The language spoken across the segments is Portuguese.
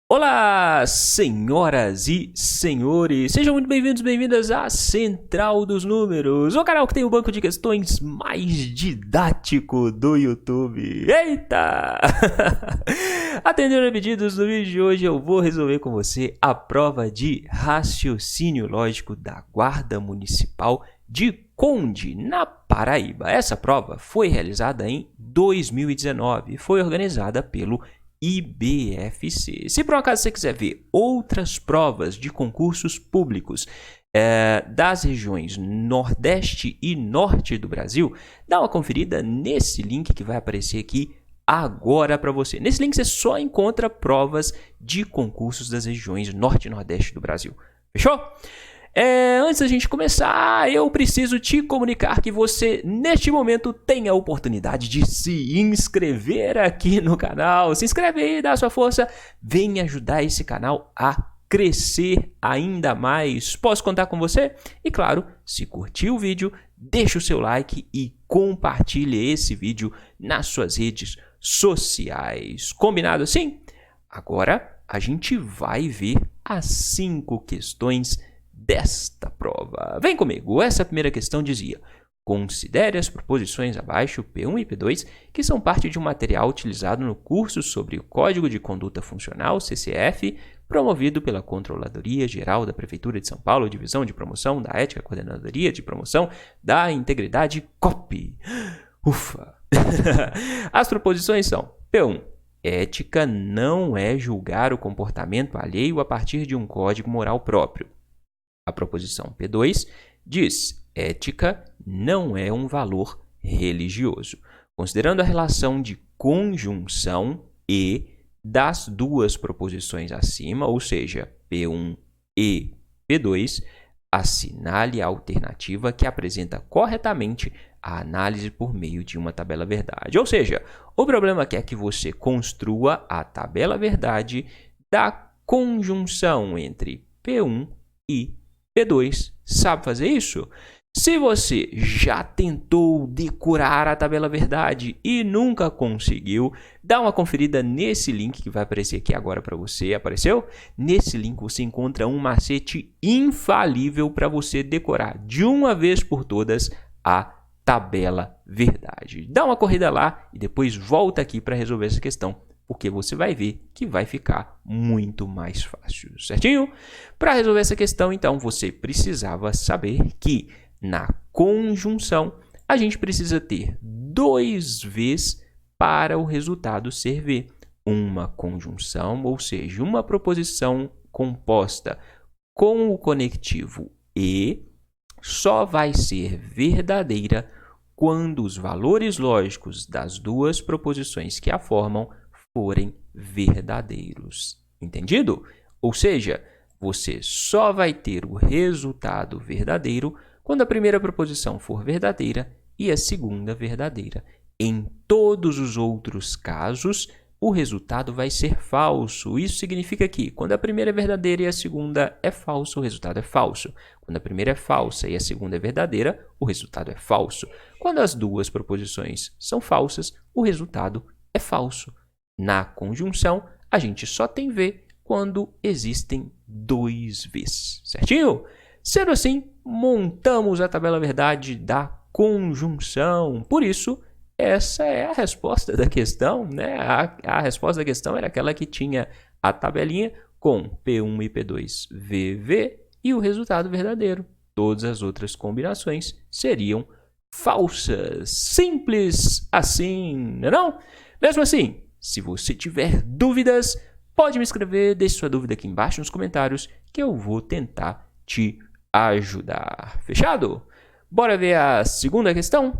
Olá, senhoras e senhores, sejam muito bem-vindos, bem-vindas à Central dos Números, o canal que tem o banco de questões mais didático do YouTube. Eita! Atendendo a pedidos, no vídeo de hoje eu vou resolver com você a prova de raciocínio lógico da Guarda Municipal de Conde, na Paraíba. Essa prova foi realizada em 2019 e foi organizada pelo IBFC. Se por um acaso você quiser ver outras provas de concursos públicos das regiões Nordeste e Norte do Brasil, dá uma conferida nesse link que vai aparecer aqui agora para você. Nesse link você só encontra provas de concursos das regiões Norte e Nordeste do Brasil. Fechou? Antes da gente começar, eu preciso te comunicar que você, neste momento, tem a oportunidade de se inscrever aqui no canal. Se inscreve aí, dá a sua força, vem ajudar esse canal a crescer ainda mais. Posso contar com você? E claro, se curtiu o vídeo, deixa o seu like e compartilhe esse vídeo nas suas redes sociais. Combinado assim? Agora, a gente vai ver as 5 questões desta prova. Vem comigo, essa primeira questão dizia: considere as proposições abaixo, P1 e P2, que são parte de um material utilizado no curso sobre o Código de Conduta Funcional, CCF, promovido pela Controladoria Geral da Prefeitura de São Paulo, Divisão de Promoção da Ética, Coordenadoria de Promoção da Integridade, COP. Ufa! As proposições são: P1. Ética não é julgar o comportamento alheio a partir de um código moral próprio. A proposição P2 diz: ética não é um valor religioso. Considerando a relação de conjunção e das duas proposições acima, ou seja, P1 e P2, assinale a alternativa que apresenta corretamente a análise por meio de uma tabela verdade. Ou seja, o problema aqui é que você construa a tabela verdade da conjunção entre P1 e P2. Sabe fazer isso? Se você já tentou decorar a tabela verdade e nunca conseguiu, dá uma conferida nesse link que vai aparecer aqui agora para você. Apareceu? Nesse link você encontra um macete infalível para você decorar de uma vez por todas a tabela verdade. Dá uma corrida lá e depois volta aqui para resolver essa questão, porque você vai ver que vai ficar muito mais fácil, certinho? Para resolver essa questão, então, você precisava saber que na conjunção a gente precisa ter 2 Vs para o resultado ser V. Uma conjunção, ou seja, uma proposição composta com o conectivo E, só vai ser verdadeira quando os valores lógicos das duas proposições que a formam forem verdadeiros. Entendido? Ou seja, você só vai ter o resultado verdadeiro quando a primeira proposição for verdadeira e a segunda verdadeira. Em todos os outros casos, o resultado vai ser falso. Isso significa que, quando a primeira é verdadeira e a segunda é falsa, o resultado é falso. Quando a primeira é falsa e a segunda é verdadeira, o resultado é falso. Quando as duas proposições são falsas, o resultado é falso. Na conjunção, a gente só tem V quando existem 2 Vs, certinho? Sendo assim, montamos a tabela verdade da conjunção. Por isso, essa é a resposta da questão, né? A resposta da questão era aquela que tinha a tabelinha com P1 e P2 VV e o resultado verdadeiro. Todas as outras combinações seriam falsas. Simples assim, não? Mesmo assim, se você tiver dúvidas, pode me escrever, deixe sua dúvida aqui embaixo nos comentários que eu vou tentar te ajudar. Fechado? Bora ver a segunda questão?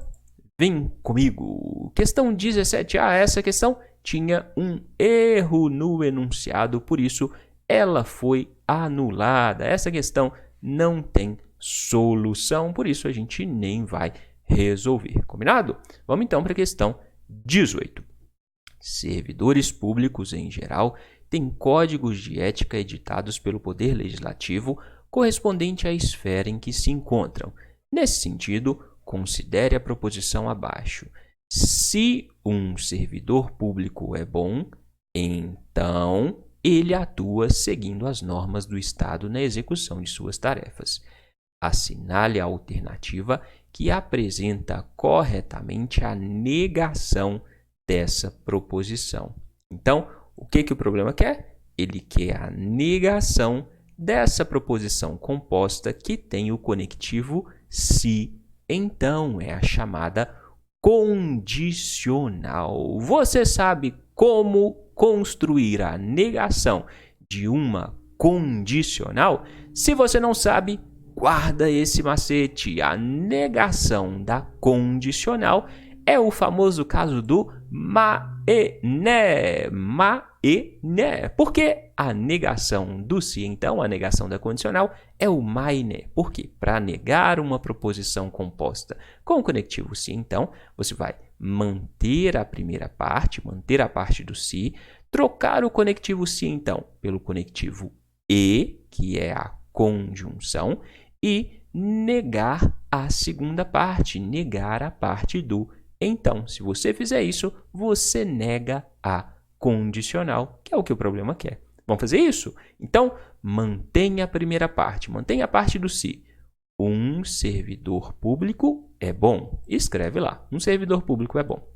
Vem comigo. Questão 17A. Essa questão tinha um erro no enunciado, por isso ela foi anulada. Essa questão não tem solução, por isso a gente nem vai resolver. Combinado? Vamos então para a questão 18. Servidores públicos, em geral, têm códigos de ética editados pelo Poder Legislativo correspondente à esfera em que se encontram. Nesse sentido, considere a proposição abaixo. Se um servidor público é bom, então ele atua seguindo as normas do Estado na execução de suas tarefas. Assinale a alternativa que apresenta corretamente a negação dessa proposição. Então, o que o problema quer? Ele quer a negação dessa proposição composta que tem o conectivo se. Então, é a chamada condicional. Você sabe como construir a negação de uma condicional? Se você não sabe, guarda esse macete. A negação da condicional é o famoso caso do ma-e-né. Ma-e-né. Porque a negação do se, então, a negação da condicional, é o ma-e-né. Por quê? Para negar uma proposição composta com o conectivo se, então, você vai manter a primeira parte, manter a parte do se, trocar o conectivo se, então, pelo conectivo e, que é a conjunção, e negar a segunda parte, negar a parte do então. Se você fizer isso, você nega a condicional, que é o que o problema quer. Vamos fazer isso? Então, mantenha a primeira parte, mantenha a parte do se. Um servidor público é bom. Escreve lá, um servidor público é bom.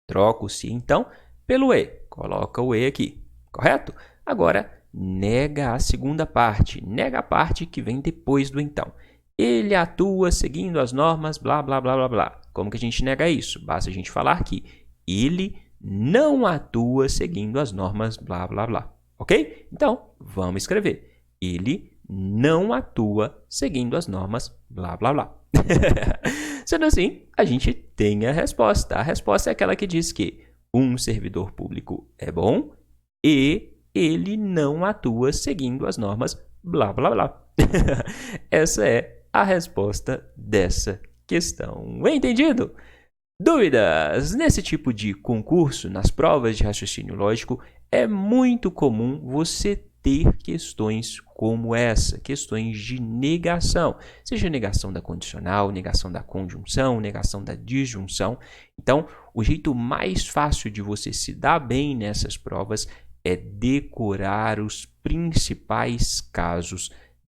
Troca o se, então, pelo e. Coloca o e aqui, correto? Agora, nega a segunda parte, nega a parte que vem depois do então. Ele atua seguindo as normas, blá, blá, blá, blá, blá. Como que a gente nega isso? Basta a gente falar que ele não atua seguindo as normas, blá, blá, blá. Ok? Então, vamos escrever. Ele não atua seguindo as normas, blá, blá, blá. Sendo assim, a gente tem a resposta. A resposta é aquela que diz que um servidor público é bom e ele não atua seguindo as normas, blá, blá, blá. Essa é a resposta dessa questão. Entendido? Dúvidas? Nesse tipo de concurso, nas provas de raciocínio lógico, é muito comum você ter questões como essa, questões de negação, seja negação da condicional, negação da conjunção, negação da disjunção. Então, o jeito mais fácil de você se dar bem nessas provas é decorar os principais casos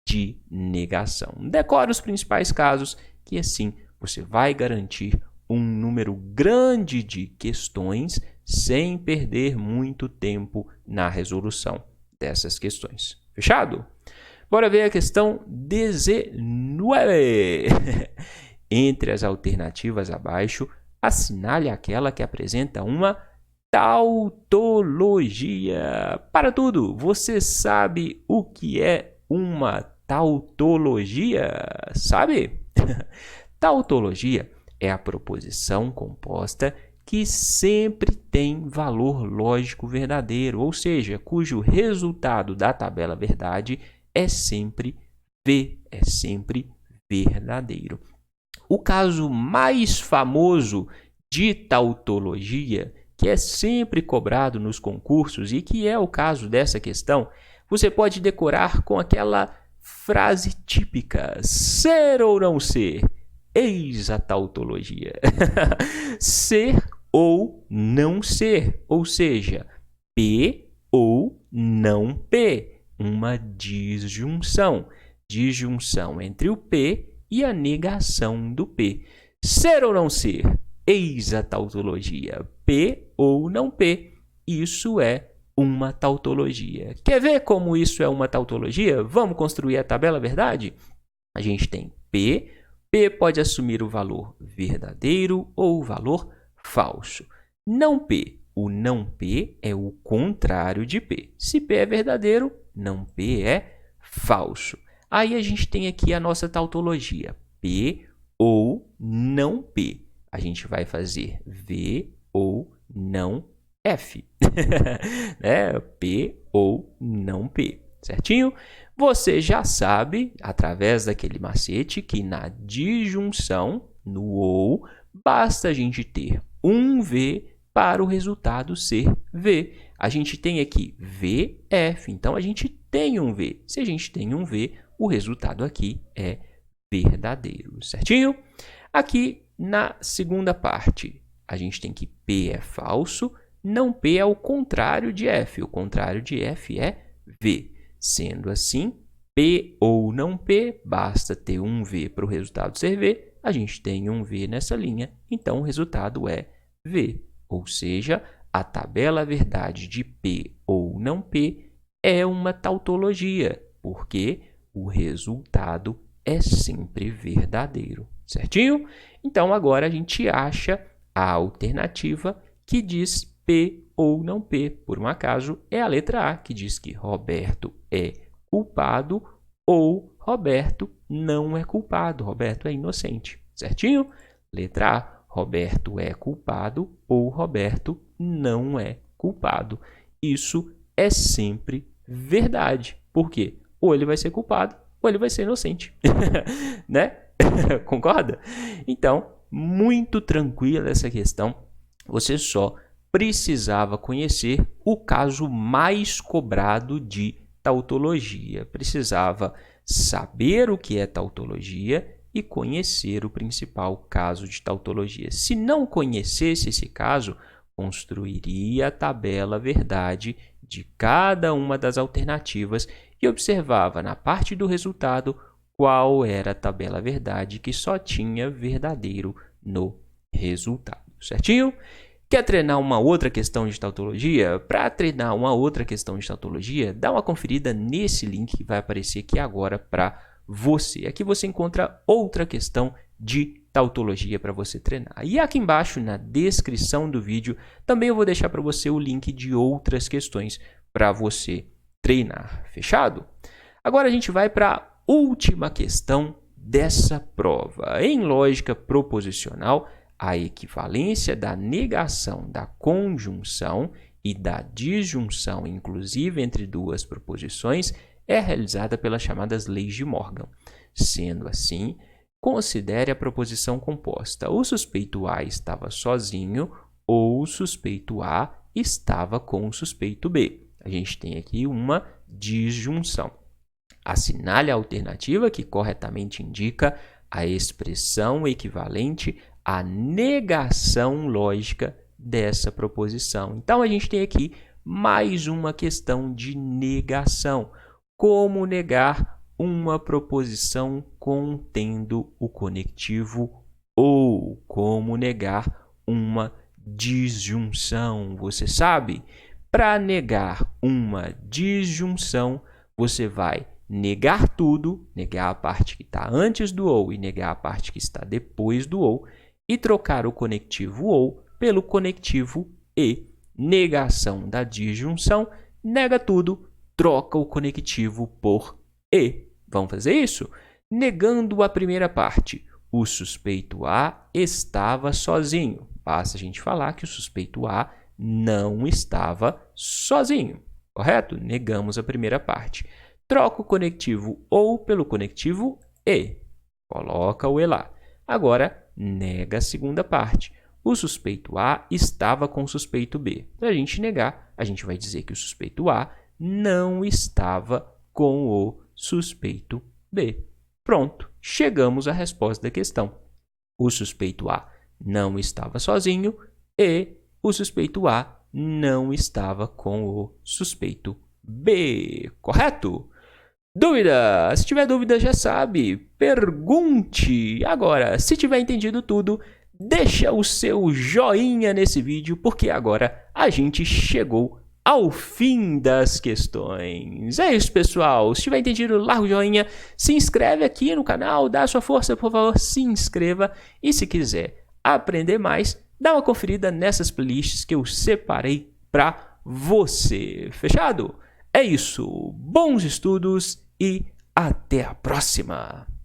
de negação. Decora os principais casos, que assim você vai garantir um número grande de questões sem perder muito tempo na resolução dessas questões. Fechado? Bora ver a questão 19. Entre as alternativas abaixo, assinale aquela que apresenta uma tautologia. Para tudo, você sabe o que é uma tautologia? Sabe? Tautologia é a proposição composta que sempre tem valor lógico verdadeiro, ou seja, cujo resultado da tabela verdade é sempre V, é sempre verdadeiro. O caso mais famoso de tautologia, que é sempre cobrado nos concursos e que é o caso dessa questão, você pode decorar com aquela frase típica: ser ou não ser? Eis a tautologia. Ser ou não ser, ou seja, P ou não P, uma disjunção. Disjunção entre o P e a negação do P. Ser ou não ser? Eis a tautologia. P ou não P. Isso é uma tautologia. Quer ver como isso é uma tautologia? Vamos construir a tabela verdade? A gente tem P. P pode assumir o valor verdadeiro ou o valor falso. Não P. O não P é o contrário de P. Se P é verdadeiro, não P é falso. Aí a gente tem aqui a nossa tautologia. P ou não P. A gente vai fazer V ou não F. Né? P ou não P. Certinho? Você já sabe, através daquele macete, que na disjunção, no ou, basta a gente ter um V para o resultado ser V. A gente tem aqui VF, então a gente tem um V. Se a gente tem um V, o resultado aqui é verdadeiro, certinho? Aqui na segunda parte, a gente tem que P é falso, não P é o contrário de F. O contrário de F é V. Sendo assim, P ou não P, basta ter um V para o resultado ser V, a gente tem um V nessa linha, então o resultado é V. Ou seja, a tabela verdade de P ou não P é uma tautologia, porque o resultado é sempre verdadeiro, certinho? Então, agora a gente acha a alternativa que diz P ou não P. Por um acaso, é a letra A, que diz que Roberto é culpado ou Roberto não é culpado. Roberto é inocente, certinho? Letra A, Roberto é culpado ou Roberto não é culpado. Isso é sempre verdade. Por quê? Ou ele vai ser culpado ou ele vai ser inocente, né? Concorda? Então, muito tranquila essa questão. Você só precisava conhecer o caso mais cobrado de tautologia. Precisava saber o que é tautologia e conhecer o principal caso de tautologia. Se não conhecesse esse caso, construiria a tabela verdade de cada uma das alternativas e observava na parte do resultado qual era a tabela verdade que só tinha verdadeiro no resultado, certinho? Quer treinar uma outra questão de tautologia? Para treinar uma outra questão de tautologia, dá uma conferida nesse link que vai aparecer aqui agora para você. Aqui você encontra outra questão de tautologia para você treinar. E aqui embaixo, na descrição do vídeo, também eu vou deixar para você o link de outras questões para você treinar. Fechado? Agora a gente vai para a última questão dessa prova. Em lógica proposicional, a equivalência da negação da conjunção e da disjunção, inclusive entre duas proposições, é realizada pelas chamadas leis de Morgan. Sendo assim, considere a proposição composta. O suspeito A estava sozinho ou o suspeito A estava com o suspeito B. A gente tem aqui uma disjunção. Assinale a alternativa que corretamente indica a expressão equivalente à negação lógica dessa proposição. Então, a gente tem aqui mais uma questão de negação. Como negar uma proposição contendo o conectivo ou? Como negar uma disjunção? Você sabe? Para negar uma disjunção, você vai negar tudo, negar a parte que está antes do ou e negar a parte que está depois do ou, e trocar o conectivo ou pelo conectivo e. Negação da disjunção, nega tudo, troca o conectivo por e. Vamos fazer isso? Negando a primeira parte, o suspeito A estava sozinho. Basta a gente falar que o suspeito A não estava sozinho, correto? Negamos a primeira parte. Troca o conectivo ou pelo conectivo e. Coloca o e lá. Agora, nega a segunda parte. O suspeito A estava com o suspeito B. Para a gente negar, a gente vai dizer que o suspeito A não estava com o suspeito B. Pronto, chegamos à resposta da questão. O suspeito A não estava sozinho e o suspeito A não estava com o suspeito B. Correto? Dúvida? Se tiver dúvida, já sabe, pergunte. Agora, se tiver entendido tudo, deixa o seu joinha nesse vídeo, porque agora a gente chegou ao fim das questões. É isso, pessoal. Se tiver entendido, larga o joinha, se inscreve aqui no canal, dá a sua força, por favor, se inscreva. E se quiser aprender mais, dá uma conferida nessas playlists que eu separei para você. Fechado? É isso. Bons estudos e até a próxima!